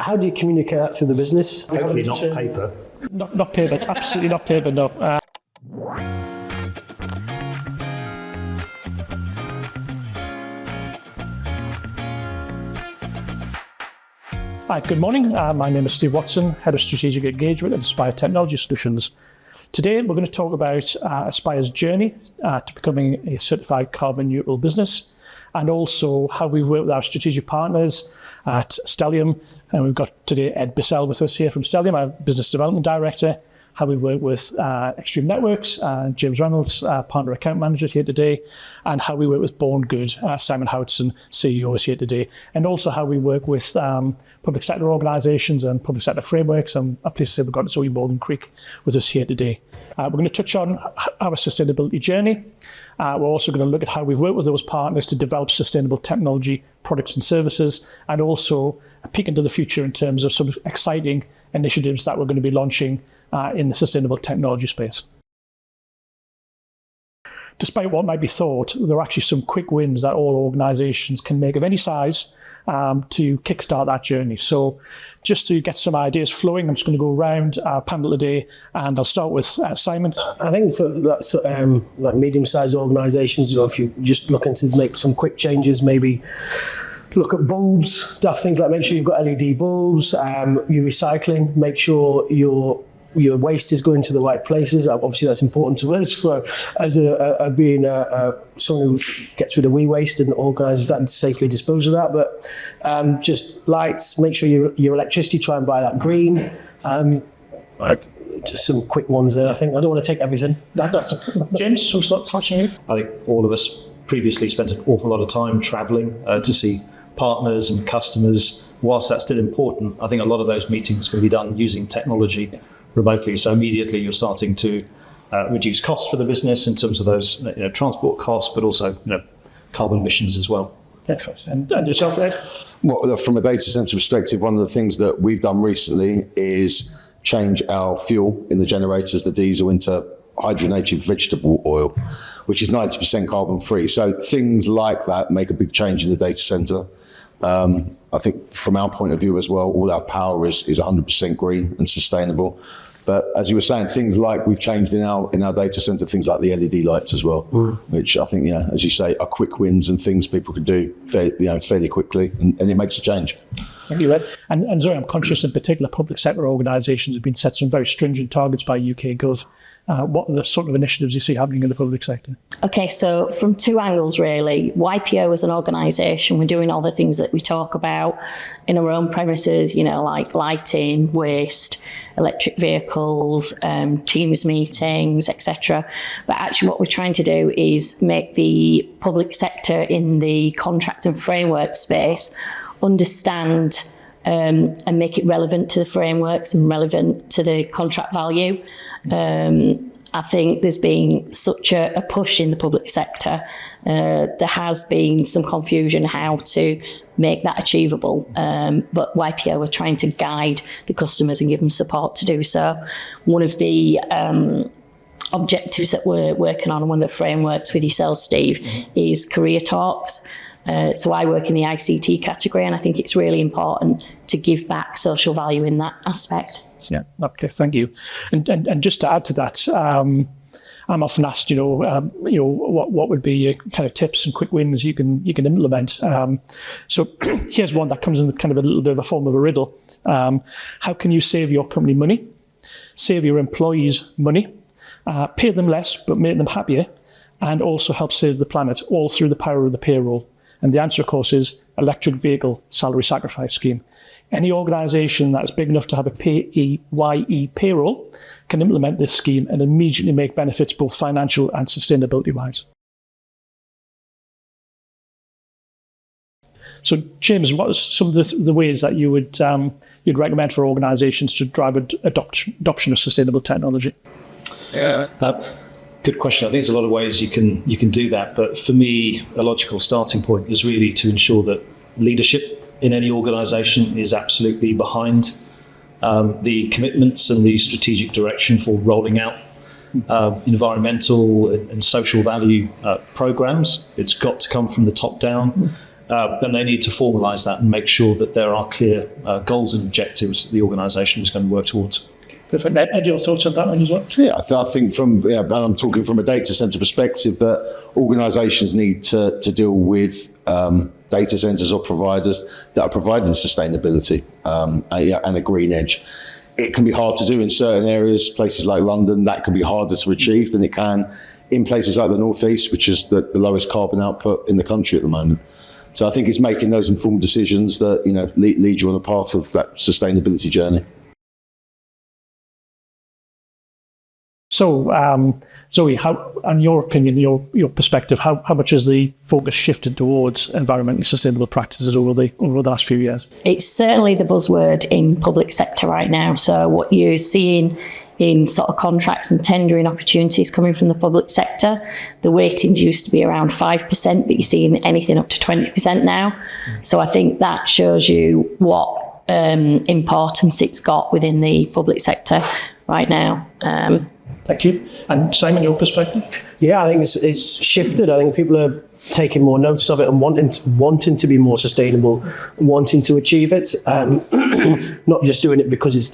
How do you communicate that through the business? Hopefully not paper. Not paper, absolutely not paper, no. Hi, good morning. My name is Steve Watson, Head of Strategic Engagement at Aspire Technology Solutions. Today we're going to talk about Aspire's journey to becoming a certified carbon neutral business, and also how we work with our strategic partners at Stellium. And we've got today Ed Bissell with us here from Stellium, our Business Development Director. How we work with Extreme Networks, James Reynolds, Partner Account Manager here today, and how we work with BornGood, Simon Howatson, CEO is here today, and also how we work with public sector organisations and public sector frameworks. I'm pleased to say we've got Zoe Morgan-Kriek with us here today. We're going to touch on our sustainability journey. We're also going to look at how we've worked with those partners to develop sustainable technology, products and services, and also a peek into the future in terms of some exciting initiatives that we're going to be launching in the sustainable technology space. Despite what might be thought, there are actually some quick wins that all organisations can make of any size to kickstart that journey. So just to get some ideas flowing, I'm just going to go around our panel today, and I'll start with Simon. I think for like medium-sized organisations, if you're just looking to make some quick changes, maybe look at bulbs, things like make sure you've got LED bulbs, your recycling, make sure your waste is going to the right places. Obviously, that's important to us as being someone who gets rid of waste and organises that and safely dispose of that. But just lights, make sure your electricity, try and buy that green. Just some quick ones there, I think. I don't want to take everything. James, some sort of touching you? I think all of us previously spent an awful lot of time travelling to see partners and customers. Whilst that's still important, I think a lot of those meetings can be done using technology remotely. So immediately you're starting to reduce costs for the business in terms of those transport costs, but also carbon emissions as well. Excellent. And yourself, Ed? Well, from a data centre perspective, one of the things that we've done recently is change our fuel in the generators, the diesel, into hydrogenated vegetable oil, which is 90% carbon free. So things like that make a big change in the data centre. I think from our point of view as well, all our power is 100% green and sustainable. But as you were saying, things like we've changed in our data center, things like the LED lights as well, which I think, as you say, are quick wins and things people can do fairly quickly, and it makes a change. Thank you, Ed. And Zoe, I'm conscious in particular public sector organisations have been set some very stringent targets by UK Gov. What are the sort of initiatives you see happening in the public sector? Okay, so from two angles really. YPO as an organisation, we're doing all the things that we talk about in our own premises, like lighting, waste, electric vehicles, Teams meetings, etc. But actually what we're trying to do is make the public sector in the contract and framework space understand and make it relevant to the frameworks and relevant to the contract value. I think there's been such a push in the public sector. There has been some confusion how to make that achievable, but YPO are trying to guide the customers and give them support to do so. One of the objectives that we're working on, and one of the frameworks with yourself, Steve, is career talks. So I work in the ICT category, and I think it's really important to give back social value in that aspect. Yeah, okay, thank you. And just to add to that, I'm often asked, what would be your kind of tips and quick wins you can implement. So here's one that comes in kind of a little bit of a form of a riddle. How can you save your company money, save your employees money, pay them less but make them happier, and also help save the planet, all through the power of the payroll? And the answer, of course, is electric vehicle salary sacrifice scheme. Any organisation that's big enough to have a PAYE payroll can implement this scheme and immediately make benefits both financial and sustainability-wise. So, James, what are some of the ways that you'd recommend for organisations to drive adoption of sustainable technology? Good question. I think there's a lot of ways you can do that, but for me, a logical starting point is really to ensure that leadership in any organisation is absolutely behind the commitments and the strategic direction for rolling out environmental and social value programs. It's got to come from the top down. then they need to formalise that and make sure that there are clear goals and objectives that the organisation is going to work towards. Perfect. Ed, your thoughts on that one as well? Yeah, I think I'm talking from a data center perspective that organisations need to deal with data centers or providers that are providing sustainability and a green edge. It can be hard to do in certain areas, places like London. That can be harder to achieve than it can in places like the North East, which is the lowest carbon output in the country at the moment. So I think it's making those informed decisions that lead you on the path of that sustainability journey. So, Zoe, how, in your opinion, your perspective, how much has the focus shifted towards environmentally sustainable practices over the last few years? It's certainly the buzzword in public sector right now. So what you're seeing in sort of contracts and tendering opportunities coming from the public sector, the weightings used to be around 5%, but you're seeing anything up to 20% now. So I think that shows you what importance it's got within the public sector right now. Thank you. And Simon, your perspective? Yeah, I think it's shifted. I think people are taking more notice of it and wanting to be more sustainable, wanting to achieve it, not just doing it because it's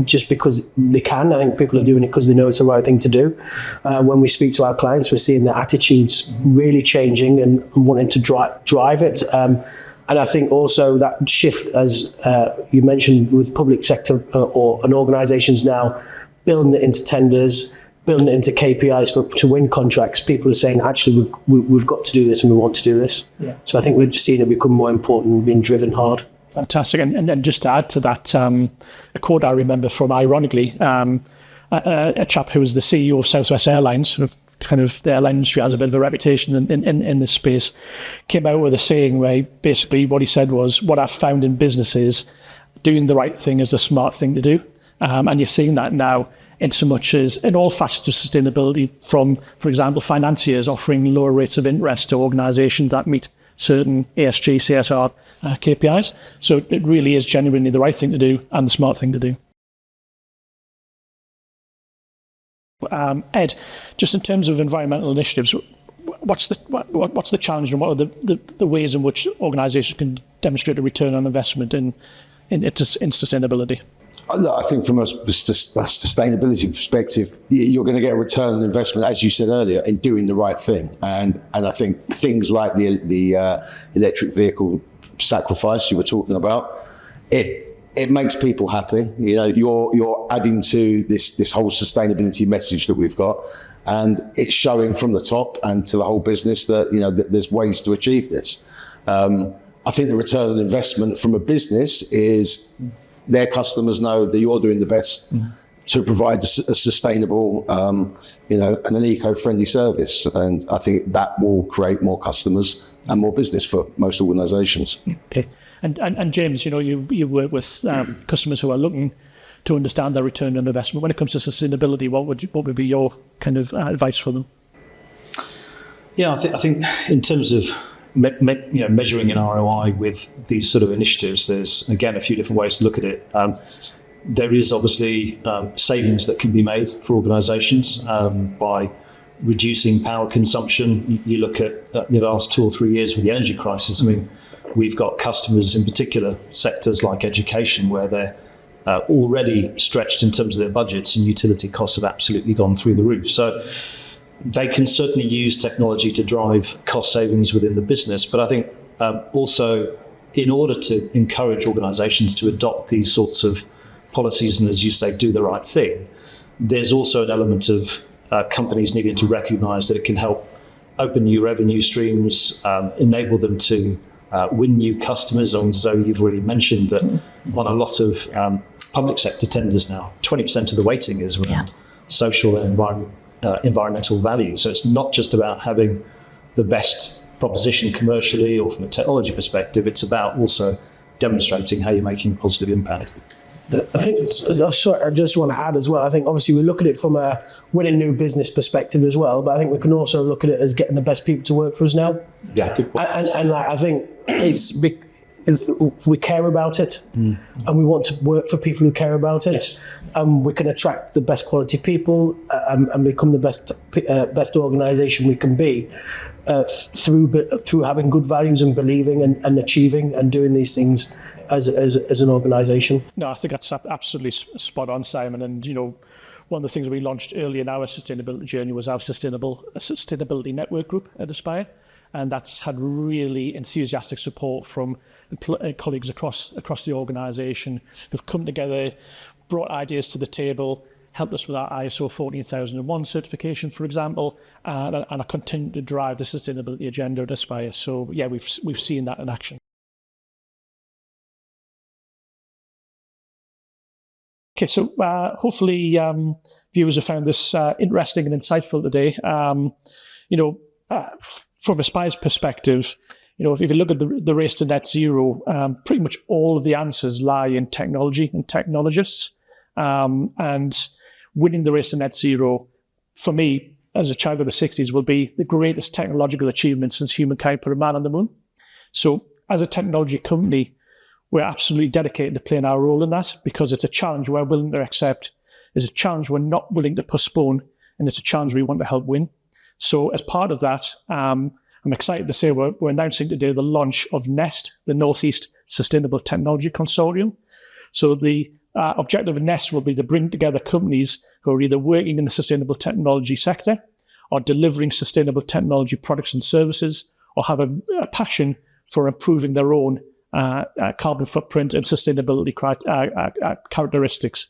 just because they can. I think people are doing it because they know it's the right thing to do. When we speak to our clients, we're seeing their attitudes really changing and wanting to drive it. And I think also that shift, as you mentioned, with public sector and organisations now building it into tenders, building it into KPIs to win contracts, people are saying, actually, we've got to do this and we want to do this. Yeah. So I think we're seeing it become more important and being driven hard. Fantastic. And then just to add to that, a quote I remember from, ironically, a chap who was the CEO of Southwest Airlines, kind of the airline industry has a bit of a reputation in this space, came out with a saying where basically what he said was, what I've found in business is doing the right thing is the smart thing to do. And you're seeing that now in so much as in all facets of sustainability, from, for example, financiers offering lower rates of interest to organisations that meet certain ESG, CSR KPIs. So it really is genuinely the right thing to do and the smart thing to do. Ed, just in terms of environmental initiatives, what's the challenge and what are the ways in which organisations can demonstrate a return on investment in sustainability? Look, I think from a sustainability perspective, you're going to get a return on investment, as you said earlier, in doing the right thing. And I think things like the electric vehicle sacrifice you were talking about, it makes people happy. You're adding to this whole sustainability message that we've got, and it's showing from the top and to the whole business that that there's ways to achieve this. I think the return on investment from a business is their customers know that you're doing the best to provide a sustainable, and an eco-friendly service. And I think that will create more customers and more business for most organisations. Okay. And James, you work with customers who are looking to understand their return on investment. When it comes to sustainability, what would be your kind of advice for them? Yeah, I think in terms of measuring an ROI with these sort of initiatives, there's, again, a few different ways to look at it. There is obviously savings that can be made for organisations by reducing power consumption. You look at the last 2 or 3 years with the energy crisis. I mean, we've got customers in particular sectors like education where they're already stretched in terms of their budgets, and utility costs have absolutely gone through the roof. So they can certainly use technology to drive cost savings within the business. But I think also, in order to encourage organisations to adopt these sorts of policies and, as you say, do the right thing, there's also an element of companies needing to recognise that it can help open new revenue streams, enable them to win new customers. And Zoe, you've already mentioned that on a lot of public sector tenders now, 20% of the weighting is around social and environmental value. So it's not just about having the best proposition commercially or from a technology perspective, it's about also demonstrating how you're making a positive impact. I think, I just want to add as well, I think obviously we look at it from a winning new business perspective as well, but I think we can also look at it as getting the best people to work for us now. Yeah, good point. And I think we care about it, and we want to work for people who care about it. Yes. We can attract the best quality people and become the best organisation we can be through having good values and believing and achieving and doing these things as an organisation. No, I think that's absolutely spot on, Simon. And, you know, one of the things we launched early in our sustainability journey was our sustainability network group at Aspire. And that's had really enthusiastic support from colleagues across the organisation who've come together, brought ideas to the table, helped us with our ISO 14001 certification, for example, and are continuing to drive the sustainability agenda at Aspire. So, yeah, we've seen that in action. Okay, so hopefully viewers have found this interesting and insightful today. From Aspire's perspective, you know, if you look at the race to net zero, pretty much all of the answers lie in technology and technologists. And winning the race to net zero, for me, as a child of the 60s, will be the greatest technological achievement since humankind put a man on the moon. So as a technology company, we're absolutely dedicated to playing our role in that, because it's a challenge we're willing to accept, it's a challenge we're not willing to postpone, and it's a challenge we want to help win. So as part of that, I'm excited to say we're announcing today the launch of NEST, the North East Technology Consortium. So the objective of NEST will be to bring together companies who are either working in the sustainable technology sector or delivering sustainable technology products and services, or have a passion for improving their own carbon footprint and sustainability characteristics.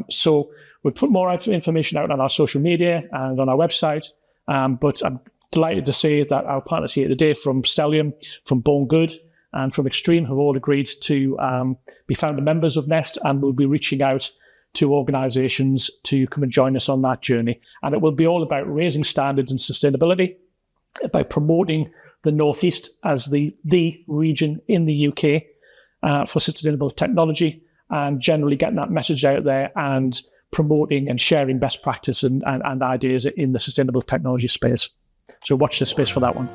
So we'll put more information out on our social media and on our website. But I'm delighted to say that our partners here today from Stellium, from BornGood, and from Extreme have all agreed to be founder members of NEST, and will be reaching out to organisations to come and join us on that journey. And it will be all about raising standards in sustainability, about promoting the North East as the region in the UK for sustainable technology, and generally getting that message out there and promoting and sharing best practice and ideas in the sustainable technology space. So watch this space for that one.